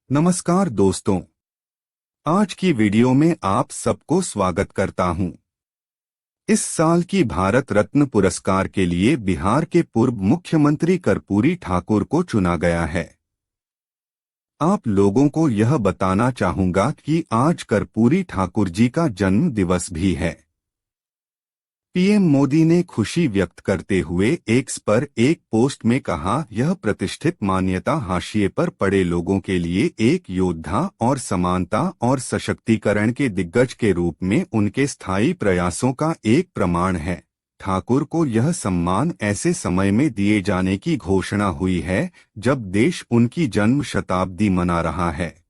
नमस्कार दोस्तों, आज की वीडियो में आप सबको स्वागत करता हूं। इस साल की भारत रत्न पुरस्कार के लिए बिहार के पूर्व मुख्यमंत्री कर्पूरी ठाकुर को चुना गया है। आप लोगों को यह बताना चाहूंगा कि आज कर्पूरी ठाकुर जी का जन्म दिवस भी है। पीएम मोदी ने खुशी व्यक्त करते हुए एक्स पर एक पोस्ट में कहा, यह प्रतिष्ठित मान्यता हाशिए पर पड़े लोगों के लिए एक योद्धा और समानता और सशक्तिकरण के दिग्गज के रूप में उनके स्थायी प्रयासों का एक प्रमाण है। ठाकुर को यह सम्मान ऐसे समय में दिए जाने की घोषणा हुई है जब देश उनकी जन्म शताब्दी मना रहा है।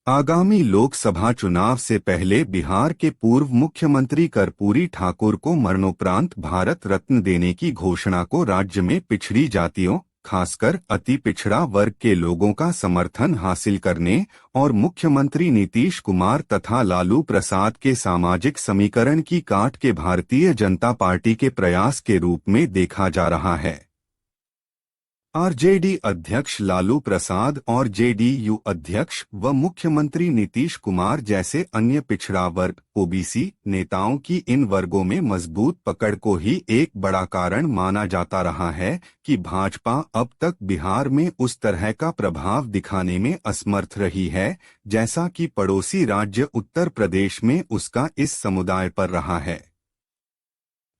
आगामी लोकसभा चुनाव से पहले बिहार के पूर्व मुख्यमंत्री कर्पूरी ठाकुर को मरणोपरांत भारत रत्न देने की घोषणा को राज्य में पिछड़ी जातियों, खासकर अति पिछड़ा वर्ग के लोगों का समर्थन हासिल करने और मुख्यमंत्री नीतीश कुमार तथा लालू प्रसाद के सामाजिक समीकरण की काट के भारतीय जनता पार्टी के प्रयास के रूप में देखा जा रहा है। आरजेडी अध्यक्ष लालू प्रसाद और जेडीयू अध्यक्ष व मुख्यमंत्री नीतीश कुमार जैसे अन्य पिछड़ा वर्ग ओबीसी नेताओं की इन वर्गों में मजबूत पकड़ को ही एक बड़ा कारण माना जाता रहा है कि भाजपा अब तक बिहार में उस तरह का प्रभाव दिखाने में असमर्थ रही है जैसा कि पड़ोसी राज्य उत्तर प्रदेश में उसका इस समुदाय पर रहा है।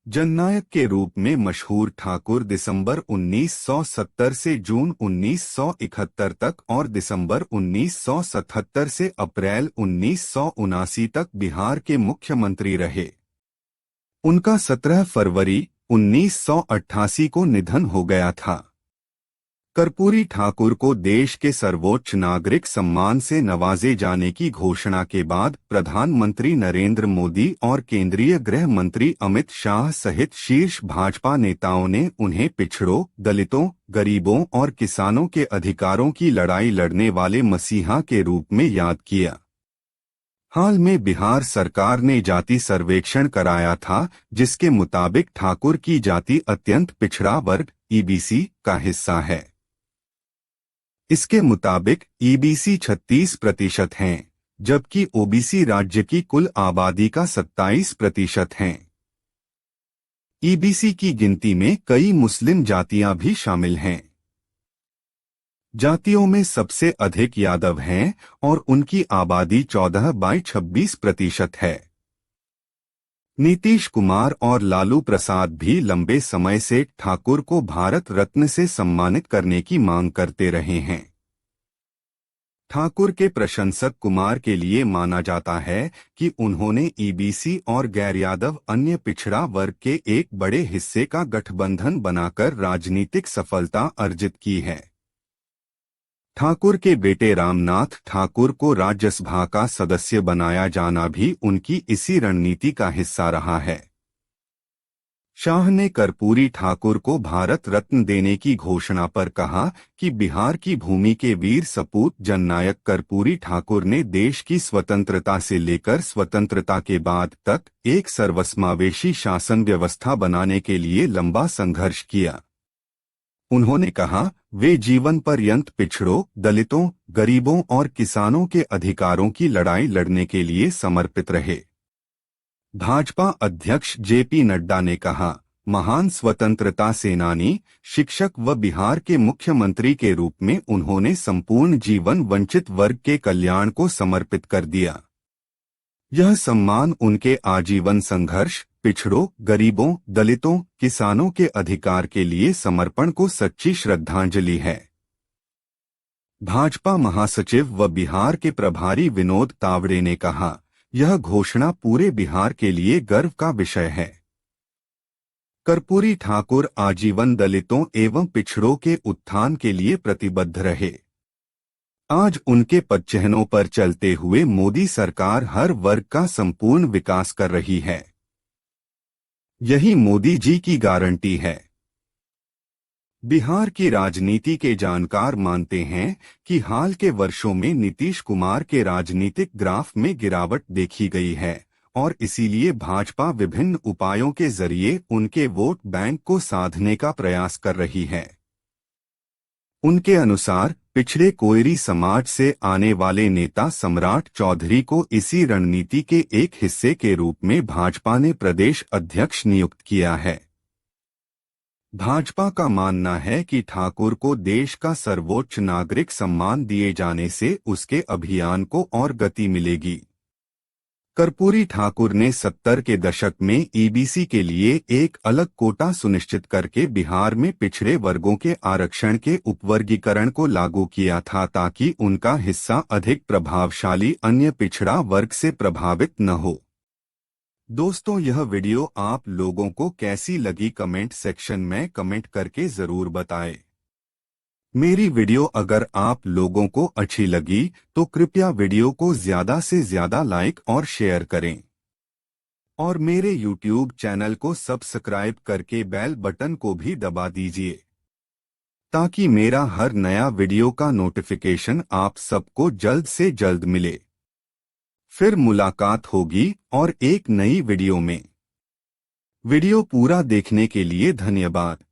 जननायक के रूप में मशहूर ठाकुर दिसंबर 1970 से जून 1971 तक और दिसंबर 1977 से अप्रैल 1979 तक बिहार के मुख्यमंत्री रहे। उनका 17 फरवरी 1988 को निधन हो गया था। कर्पूरी ठाकुर को देश के सर्वोच्च नागरिक सम्मान से नवाजे जाने की घोषणा के बाद प्रधानमंत्री नरेंद्र मोदी और केंद्रीय गृह मंत्री अमित शाह सहित शीर्ष भाजपा नेताओं ने उन्हें पिछड़ों, दलितों, गरीबों और किसानों के अधिकारों की लड़ाई लड़ने वाले मसीहा के रूप में याद किया। हाल में बिहार सरकार ने जाति सर्वेक्षण कराया था जिसके मुताबिक ठाकुर की जाति अत्यंत पिछड़ा वर्ग ईबीसी का हिस्सा है। इसके मुताबिक ईबीसी 36% हैं, जबकि ओबीसी राज्य की कुल आबादी का 27% हैं। ईबीसी की गिनती में कई मुस्लिम जातियां भी शामिल हैं। जातियों में सबसे अधिक यादव हैं और उनकी आबादी 14/26% है। नीतीश कुमार और लालू प्रसाद भी लंबे समय से ठाकुर को भारत रत्न से सम्मानित करने की मांग करते रहे हैं। ठाकुर के प्रशंसक कुमार के लिए माना जाता है कि उन्होंने ईबीसी और गैर यादव अन्य पिछड़ा वर्ग के एक बड़े हिस्से का गठबंधन बनाकर राजनीतिक सफलता अर्जित की है। ठाकुर के बेटे रामनाथ ठाकुर को राज्यसभा का सदस्य बनाया जाना भी उनकी इसी रणनीति का हिस्सा रहा है। शाह ने कर्पूरी ठाकुर को भारत रत्न देने की घोषणा पर कहा कि बिहार की भूमि के वीर सपूत जननायक कर्पूरी ठाकुर ने देश की स्वतंत्रता से लेकर स्वतंत्रता के बाद तक एक सर्वसमावेशी शासन व्यवस्था बनाने के लिए लंबा संघर्ष किया। उन्होंने कहा, वे जीवन पर्यंत पिछड़ों, दलितों, गरीबों और किसानों के अधिकारों की लड़ाई लड़ने के लिए समर्पित रहे। भाजपा अध्यक्ष जेपी नड्डा ने कहा, महान स्वतंत्रता सेनानी, शिक्षक व बिहार के मुख्यमंत्री के रूप में उन्होंने संपूर्ण जीवन वंचित वर्ग के कल्याण को समर्पित कर दिया। यह सम्मान उनके आजीवन संघर्ष, पिछड़ों, गरीबों, दलितों, किसानों के अधिकार के लिए समर्पण को सच्ची श्रद्धांजलि है। भाजपा महासचिव व बिहार के प्रभारी विनोद तावड़े ने कहा, यह घोषणा पूरे बिहार के लिए गर्व का विषय है। कर्पूरी ठाकुर आजीवन दलितों एवं पिछड़ों के उत्थान के लिए प्रतिबद्ध रहे। आज उनके पदचिह्नों पर चलते हुए मोदी सरकार हर वर्ग का संपूर्ण विकास कर रही है। यही मोदी जी की गारंटी है। बिहार की राजनीति के जानकार मानते हैं कि हाल के वर्षों में नीतीश कुमार के राजनीतिक ग्राफ में गिरावट देखी गई है और इसीलिए भाजपा विभिन्न उपायों के जरिए उनके वोट बैंक को साधने का प्रयास कर रही है। उनके अनुसार पिछड़े कोयरी समाज से आने वाले नेता सम्राट चौधरी को इसी रणनीति के एक हिस्से के रूप में भाजपा ने प्रदेश अध्यक्ष नियुक्त किया है। भाजपा का मानना है कि ठाकुर को देश का सर्वोच्च नागरिक सम्मान दिए जाने से उसके अभियान को और गति मिलेगी। कर्पूरी ठाकुर ने 70 के दशक में ईबीसी के लिए एक अलग कोटा सुनिश्चित करके बिहार में पिछड़े वर्गों के आरक्षण के उपवर्गीकरण को लागू किया था ताकि उनका हिस्सा अधिक प्रभावशाली अन्य पिछड़ा वर्ग से प्रभावित न हो। दोस्तों, यह वीडियो आप लोगों को कैसी लगी कमेंट सेक्शन में कमेंट करके जरूर बताएं। मेरी वीडियो अगर आप लोगों को अच्छी लगी तो कृपया वीडियो को ज्यादा से ज्यादा लाइक और शेयर करें और मेरे YouTube चैनल को सब्सक्राइब करके बेल बटन को भी दबा दीजिए ताकि मेरा हर नया वीडियो का नोटिफिकेशन आप सबको जल्द से जल्द मिले। फिर मुलाकात होगी और एक नई वीडियो में। वीडियो पूरा देखने के लिए धन्यवाद।